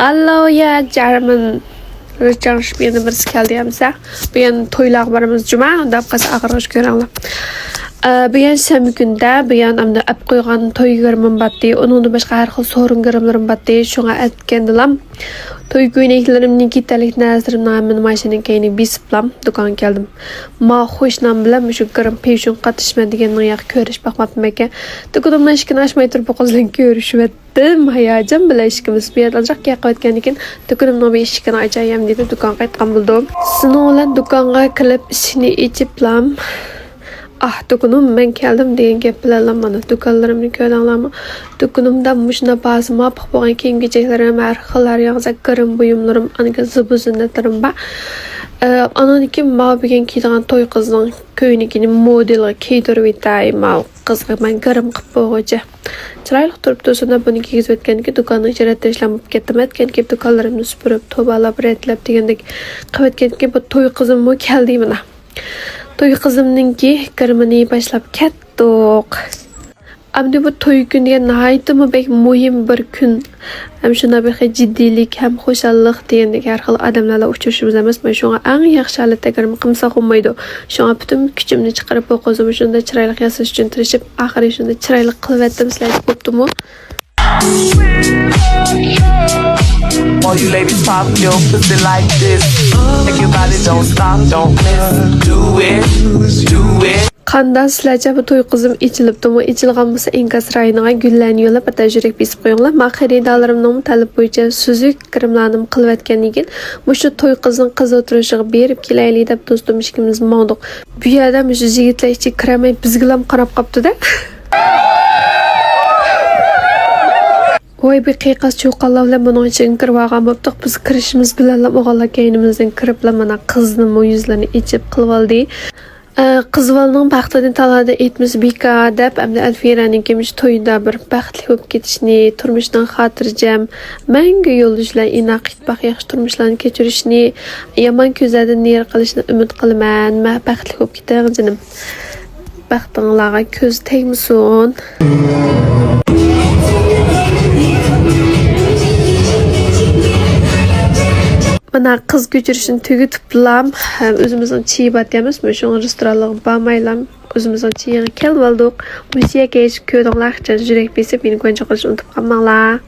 Hello ya German Rıçanış bir yana birisi geldi yamsa. Bu yana toylağı barımız cuma. Onda apqası ağırғыш görəngla. Bu yana şəmi gündə, bu yana amda ap qoyğan toy görümüm batdı. Onun da başqa hər xil sorun görümlerim batdı. Şuna etkendilam. Toy göynəklərimni gitəlik nəzərimdən əmin maşının keyini bisiplam. Dukan geldim. Ma xoşnan biləm. Şu qırım peyşun qatışma degenin yaq körüş baxmapım əke. Dukunumdan işkini açmay turub bu qızla görüşüb etdim. Hayacan bile işkimiz bir yerden yaqıb etkendikin. Dukunumdan bir işkini açayım dedi. Dukan qaytqan buldum. Sınavlan dukanğa kilip işini içiplam. Ah dukunum ben geldim deyin gep bilalım bana. Dukanlarımını köylənlarımı. Dukunumdan muşuna bazıma apıq boğan kiyim gecəklərim, ərxılar yağıza qırım buyumlarım, anıqa zıbı zünnətlərim ba. Anan iki ma bugün kiydiğen toy kızın köyünükini modeli kiydirib etay ma kızı ben qırım qıp boğucu. Çıraylık durup dursun bunu kiyizib etkenki dukanın içerette işlemip kettim etkenki dukanlarımını süpürüp tobalap retlep degendek qıp etkenki bu toy kızım mı geldi mina. Toy kızımnınki qırımını başlap kettik. Amdi bu toy günü nəhayət mı bek mühim bir gün. Hem şuna bir ciddilik hem xoşallıq degendek hər xil adamlarla uçuşumuz emas. Ben şuna ən yaxşı halətdə qırım qımsaq olmaydı. Şuna bütün küçümni çıxarıb o qozum şunda çiraylıq yasaş üçün tirişib axırı şunda çiraylıq qılıb etdim sizlərə qopdu mu? All you ladies pop your pussy like this. Make your body don't stop, don't miss. Do it. Qandan sizlərcə bu toy qızım içilibdi mu? İçilgan bolsa İnkas rayonuna güllərini yollab ata jürək besib qoyunglar. Ma xəridarlarımның tələb boyunca süzük qırımlarını qılıb etkenligin. Muşu toy qızın qız oturuşuğa berib keləyli deb dostum işkimiz mağduq. Bu yerdə muşu jigitlər içi kiramay bizgilam qarab qapdı da. Oy bir qiyqas çoğqallar bilan bunun için kirib olgan bo'ptiq. Biz kirishimiz bilan o'g'illar keynimizdan kirib mana qizni o yuzlarini ichib qilib oldi. Qizvalning baxtini talada etmiz bika deb hamda Alfiraning kemish to'yida bir baxtli bo'lib ketishni, turmushdan xotirjam, mangu yo'ldoshlar inoq itbaq yaxshi turmushlarni kechirishni, yomon ko'zlardan ner qilishni umid qilaman. Men baxtli bo'lib ketay jinim. Baxtinglarga ko'z tegmasin. Mana kız götürüşünü tügütüplam. Özümüzün çiğ batyamız. Şunu restoranlığı bağmaylam. Özümüzün çiğini kel bulduk. Müziğe geç köydüğünler için jürek besip beni koyunca kılıç unutup kalmalar.